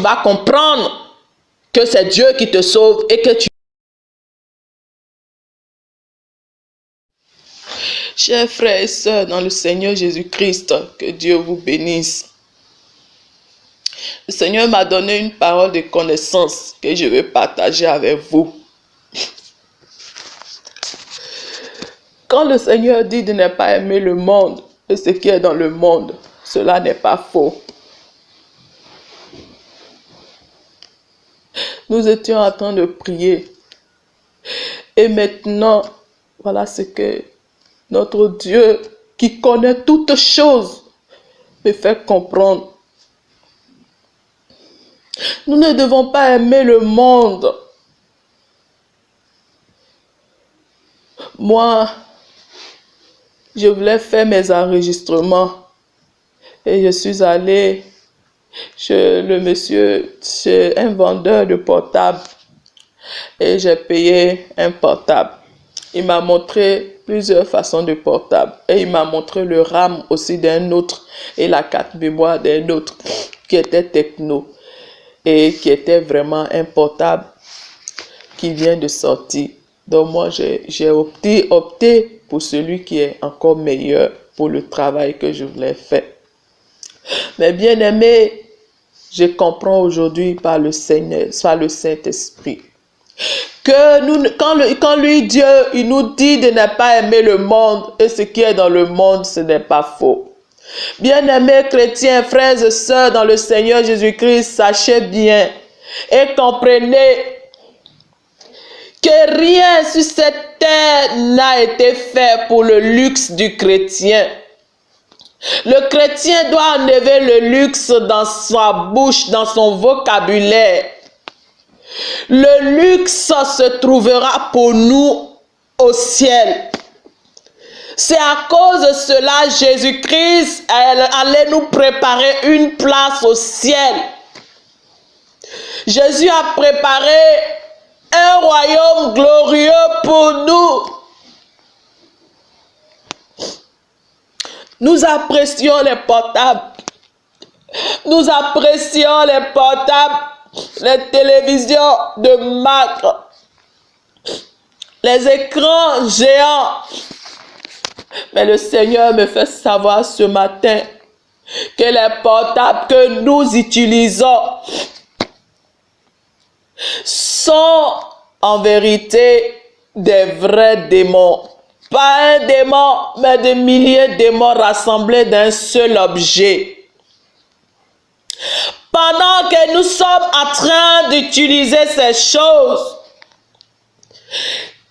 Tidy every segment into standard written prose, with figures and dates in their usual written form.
vas comprendre que c'est Dieu qui te sauve et que tu... Chers frères et sœurs dans le Seigneur Jésus-Christ, que Dieu vous bénisse. Le Seigneur m'a donné une parole de connaissance que je vais partager avec vous. Quand le Seigneur dit de ne pas aimer le monde et ce qui est dans le monde, cela n'est pas faux. Nous étions en train de prier. Et maintenant, voilà ce que notre Dieu, qui connaît toutes choses, me fait comprendre. Nous ne devons pas aimer le monde. Moi, je voulais faire mes enregistrements et je suis allée chez le monsieur, chez un vendeur de portables, et j'ai payé un portable. Il m'a montré plusieurs façons de portable et il m'a montré le RAM aussi d'un autre et la carte mémoire d'un autre qui était techno et qui était vraiment un portable qui vient de sortir. Donc moi j'ai opté pour celui qui est encore meilleur pour le travail que je voulais faire. Mais bien aimé, je comprends aujourd'hui par le Seigneur, par le Saint-Esprit, que nous, quand lui, Dieu, il nous dit de ne pas aimer le monde et ce qui est dans le monde, ce n'est pas faux. Bien-aimés chrétiens, frères et sœurs dans le Seigneur Jésus-Christ, sachez bien et comprenez que rien sur cette terre n'a été fait pour le luxe du chrétien. Le chrétien doit enlever le luxe dans sa bouche, dans son vocabulaire. Le luxe se trouvera pour nous au ciel. C'est à cause de cela Jésus-Christ allait nous préparer une place au ciel. Jésus a préparé un royaume glorieux pour nous. Nous apprécions les portables. Nous apprécions les portables, les télévisions de marque, les écrans géants. Mais le Seigneur me fait savoir ce matin que les portables que nous utilisons sont en vérité des vrais démons. Pas un démon, mais des milliers de démons rassemblés d'un seul objet. Pendant que nous sommes en train d'utiliser ces choses,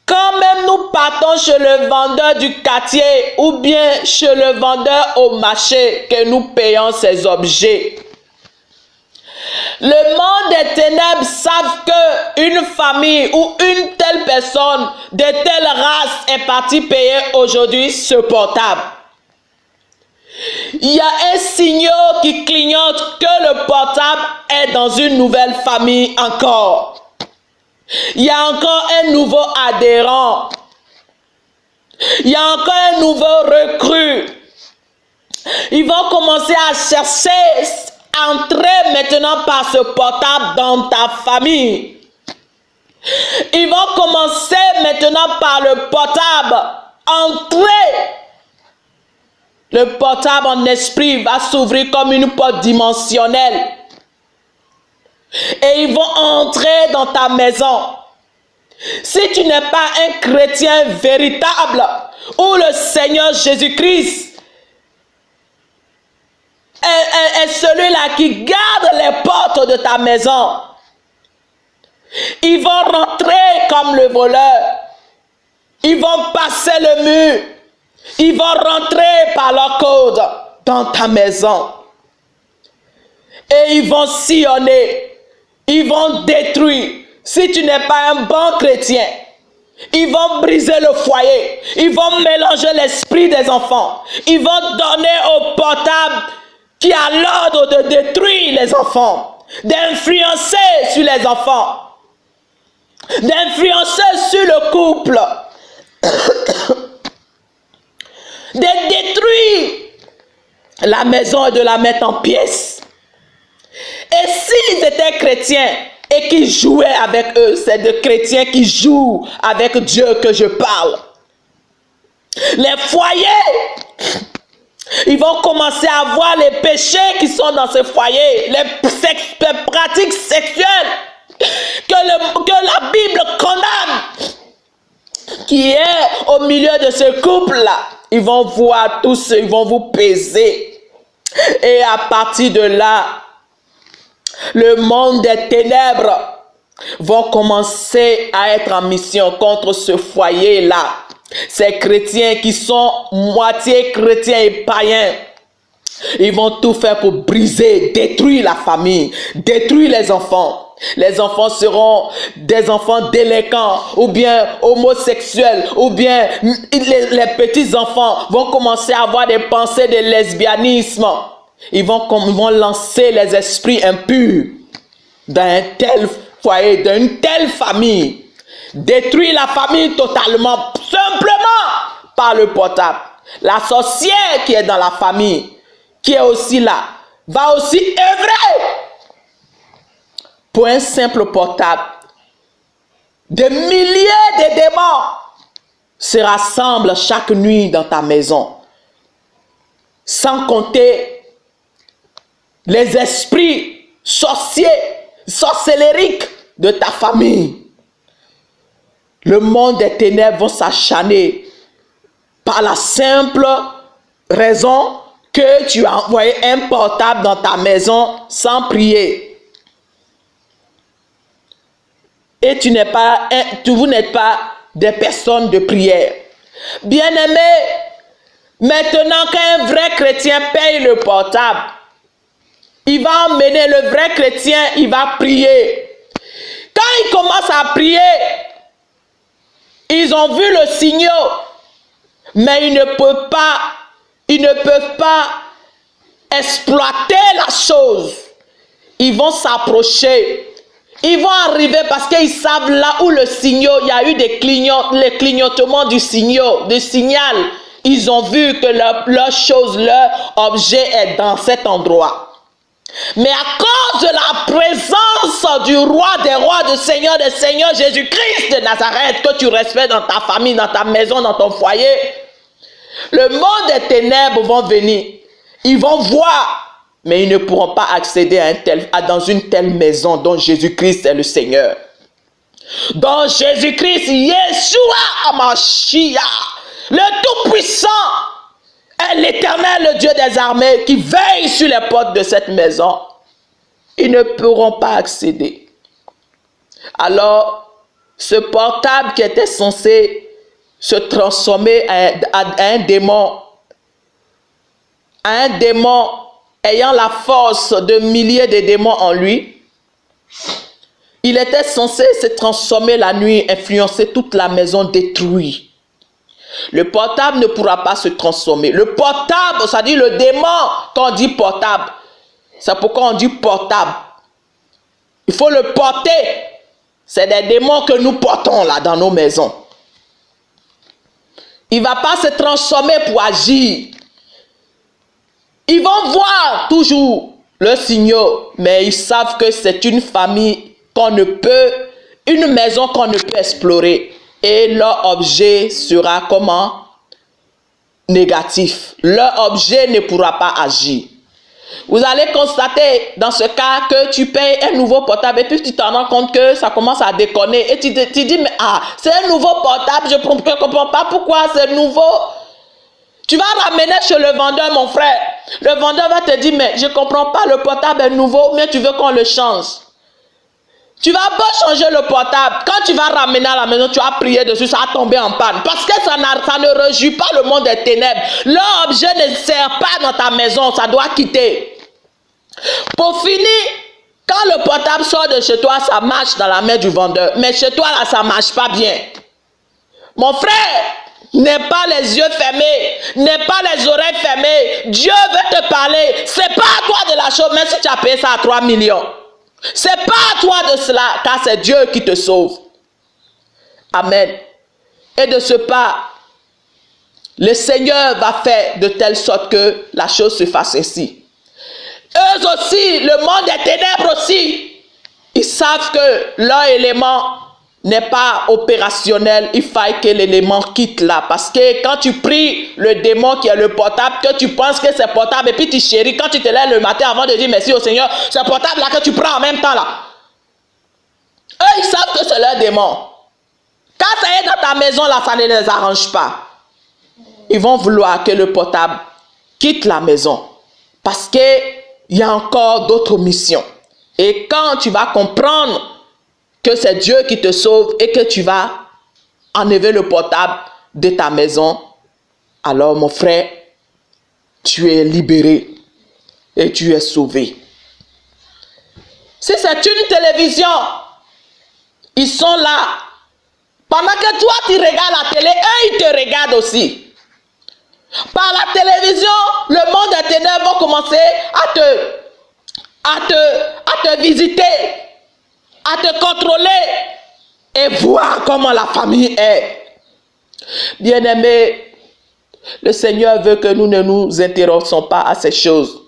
quand même nous partons chez le vendeur du quartier ou bien chez le vendeur au marché que nous payons ces objets. Le monde des ténèbres savent qu'une famille ou une telle personne de telle race est partie payer aujourd'hui ce portable. Il y a un signal qui clignote que le portable est dans une nouvelle famille encore. Il y a encore un nouveau adhérent. Il y a encore un nouveau recrue. Ils vont commencer à chercher, entrer maintenant par ce portable dans ta famille. Ils vont commencer maintenant par le portable. Entrer. Le portable en esprit va s'ouvrir comme une porte dimensionnelle. Et ils vont entrer dans ta maison. Si tu n'es pas un chrétien véritable, où le Seigneur Jésus-Christ est celui-là qui garde les portes de ta maison, ils vont rentrer comme le voleur. Ils vont passer le mur. Ils vont rentrer par leur code dans ta maison. Et ils vont sillonner. Ils vont détruire. Si tu n'es pas un bon chrétien, ils vont briser le foyer. Ils vont mélanger l'esprit des enfants. Ils vont donner au portable qui a l'ordre de détruire les enfants, d'influencer sur les enfants, d'influencer sur le couple, de détruire la maison et de la mettre en pièces. Et s'ils étaient chrétiens et qu'ils jouaient avec eux, c'est de chrétiens qui jouent avec Dieu que je parle. Les foyers, ils vont commencer à voir les péchés qui sont dans ces foyers, les pratiques sexuelles que la Bible condamne, qui est au milieu de ce couple-là. Ils vont voir tout ça, ils vont vous peser. Et à partir de là, le monde des ténèbres vont commencer à être en mission contre ce foyer-là. Ces chrétiens qui sont moitié chrétiens et païens, ils vont tout faire pour briser, détruire la famille, détruire les enfants. Les enfants seront des enfants délinquants ou bien homosexuels ou bien les petits-enfants vont commencer à avoir des pensées de lesbianisme. Ils vont lancer les esprits impurs d'un tel foyer, d'une telle famille. Détruire la famille totalement, simplement par le portable. La sorcière qui est dans la famille, qui est aussi là, va aussi œuvrer pour un simple portable. Des milliers de démons se rassemblent chaque nuit dans ta maison. Sans compter les esprits sorciers, sorcellériques de ta famille. Le monde des ténèbres va s'acharner par la simple raison que tu as envoyé un portable dans ta maison sans prier. Et vous n'êtes pas des personnes de prière. Bien-aimés, maintenant qu'un vrai chrétien paye le portable, il va emmener le vrai chrétien, il va prier. Quand il commence à prier, ils ont vu le signal, mais ils ne peuvent pas exploiter la chose. Ils vont s'approcher. Ils vont arriver parce qu'ils savent là où le signal, il y a eu les clignotements du signal. Ils ont vu que leur chose, leur objet est dans cet endroit. Mais à cause de la présence du roi des rois, du Seigneur des seigneurs, Jésus-Christ de Nazareth, que tu respectes dans ta famille, dans ta maison, dans ton foyer, le monde des ténèbres vont venir. Ils vont voir, mais ils ne pourront pas accéder dans une telle maison dont Jésus-Christ est le Seigneur. Dont Jésus-Christ, Yeshua HaMashiach, le Tout-Puissant, est l'Éternel, le Dieu des armées, qui veille sur les portes de cette maison. Ils ne pourront pas accéder. Alors, ce portable qui était censé se transformer à un démon ayant la force de milliers de démons en lui, il était censé se transformer la nuit, influencer toute la maison, détruire. Le portable ne pourra pas se transformer. Le portable, ça dit le démon, quand on dit portable, c'est pourquoi on dit portable. Il faut le porter. C'est des démons que nous portons là dans nos maisons. Il ne va pas se transformer pour agir. Ils vont voir toujours le signal, mais ils savent que c'est une famille une maison qu'on ne peut explorer. Et leur objet sera comment? Négatif. Leur objet ne pourra pas agir. Vous allez constater dans ce cas que tu payes un nouveau portable et puis tu t'en rends compte que ça commence à déconner. Et tu dis, mais c'est un nouveau portable, je ne comprends pas pourquoi c'est nouveau. Tu vas ramener chez le vendeur, mon frère. Le vendeur va te dire, mais je ne comprends pas, le portable est nouveau, mais tu veux qu'on le change. Tu vas pas changer le portable. Quand tu vas ramener à la maison, tu vas prier dessus, ça va tomber en panne. Parce que ça ne réjouit pas le monde des ténèbres. Leur objet ne sert pas dans ta maison, ça doit quitter. Pour finir, quand le portable sort de chez toi, ça marche dans la main du vendeur. Mais chez toi, là, ça ne marche pas bien. Mon frère, n'aie pas les yeux fermés, n'aie pas les oreilles fermées. Dieu veut te parler. C'est pas à toi de la chose, même si tu as payé ça à 3 millions. C'est pas à toi de cela, car c'est Dieu qui te sauve. Amen. Et de ce pas, le Seigneur va faire de telle sorte que la chose se fasse ainsi. eux aussi, le monde des ténèbres aussi, ils savent que leur élément n'est pas opérationnel. Il faut que l'élément quitte là. Parce que quand tu pries le démon qui est le portable, que tu penses que c'est portable, et puis tu chéris, quand tu te lèves le matin avant de dire merci au Seigneur, c'est portable là que tu prends en même temps là. Eux, ils savent que c'est leur démon. Quand ça est dans ta maison là, ça ne les arrange pas. Ils vont vouloir que le portable quitte la maison. Parce qu'il y a encore d'autres missions. Et quand tu vas comprendre que c'est Dieu qui te sauve et que tu vas enlever le portable de ta maison, alors mon frère, tu es libéré et tu es sauvé. Si c'est une télévision, ils sont là. Pendant que toi tu regardes la télé, eux ils te regardent aussi. Par la télévision, le monde des ténèbres va commencer à te visiter, à te contrôler et voir comment la famille est. Bien-aimés, le Seigneur veut que nous ne nous intéressons pas à ces choses.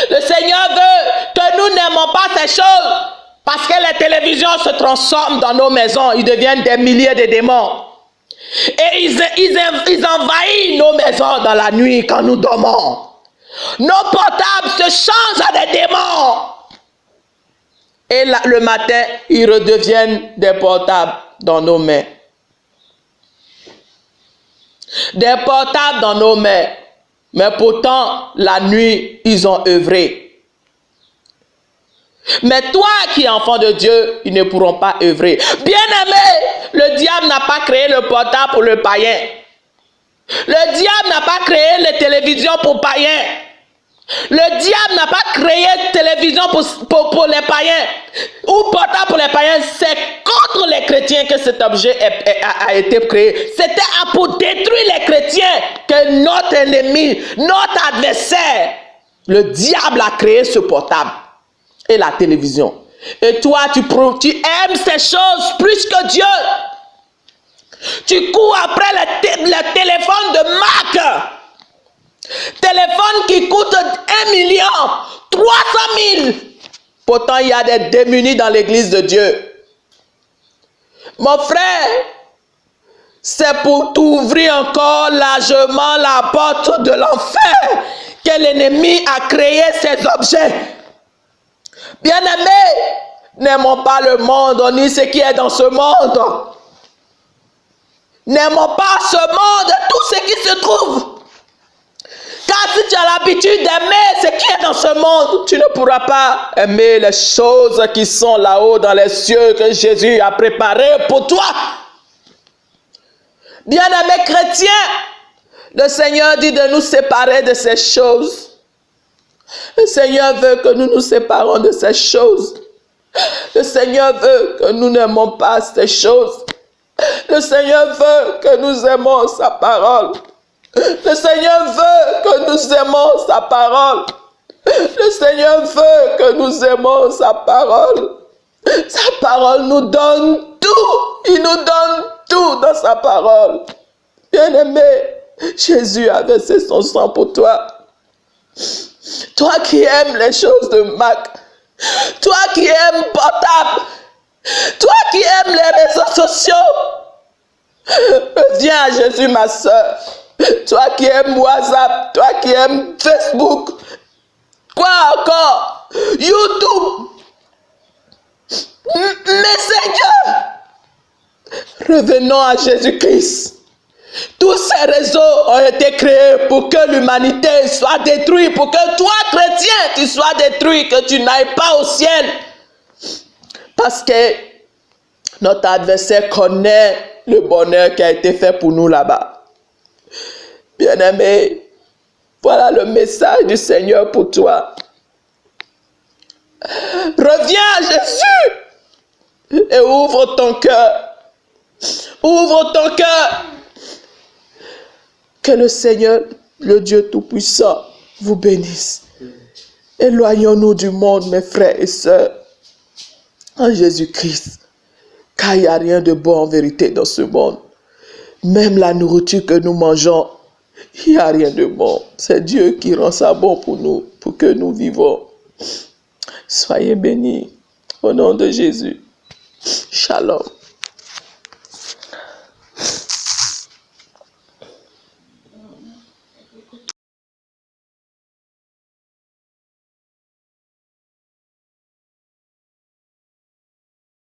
Le Seigneur veut que nous n'aimons pas ces choses parce que les télévisions se transforment dans nos maisons. Ils deviennent des milliers de démons. Et ils envahissent nos maisons dans la nuit quand nous dormons. Nos portables se changent à des démons. Et là, le matin, ils redeviennent des portables dans nos mains. Des portables dans nos mains. Mais pourtant, la nuit, ils ont œuvré. Mais toi qui es enfant de Dieu, ils ne pourront pas œuvrer. Bien-aimé, le diable n'a pas créé le portable pour le païen. Le diable n'a pas créé les télévisions pour païens. Le diable n'a pas créé télévision pour les païens ou portable pour les païens. C'est contre les chrétiens que cet objet a été créé. C'était pour détruire les chrétiens que notre ennemi, notre adversaire, le diable a créé ce portable et la télévision. Et toi, tu aimes ces choses plus que Dieu. Tu cours après le téléphone de marque. Téléphone qui coûte 1 million, 300 000. Pourtant, il y a des démunis dans l'église de Dieu. Mon frère, c'est pour t'ouvrir encore largement la porte de l'enfer que l'ennemi a créé ces objets. Bien-aimés, n'aimons pas le monde ni ce qui est dans ce monde. N'aimons pas ce monde, tout ce qui se trouve. Car si tu as l'habitude d'aimer ce qui est dans ce monde, tu ne pourras pas aimer les choses qui sont là-haut dans les cieux que Jésus a préparées pour toi. Bien-aimés chrétiens, le Seigneur dit de nous séparer de ces choses. Le Seigneur veut que nous nous séparons de ces choses. Le Seigneur veut que nous n'aimons pas ces choses. Le Seigneur veut que nous aimons sa parole. Le Seigneur veut que nous aimons sa parole. Le Seigneur veut que nous aimons sa parole. Sa parole nous donne tout. Il nous donne tout dans sa parole. Bien-aimé, Jésus a versé son sang pour toi. Toi qui aimes les choses de Mac. Toi qui aimes portable. Toi qui aimes les réseaux sociaux. Viens à Jésus, ma soeur. Toi qui aimes WhatsApp, toi qui aimes Facebook, quoi encore? YouTube, Messenger. Revenons à Jésus-Christ. Tous ces réseaux ont été créés pour que l'humanité soit détruite, pour que toi, chrétien, tu sois détruit, que tu n'ailles pas au ciel. Parce que notre adversaire connaît le bonheur qui a été fait pour nous là-bas. Bien-aimé, voilà le message du Seigneur pour toi. Reviens à Jésus et ouvre ton cœur. Ouvre ton cœur. Que le Seigneur, le Dieu Tout-Puissant, vous bénisse. Éloignons-nous du monde, mes frères et sœurs, en Jésus-Christ. Car il n'y a rien de bon en vérité dans ce monde. Même la nourriture que nous mangeons, il n'y a rien de bon. C'est Dieu qui rend ça bon pour nous, pour que nous vivons. Soyez bénis au nom de Jésus. Shalom.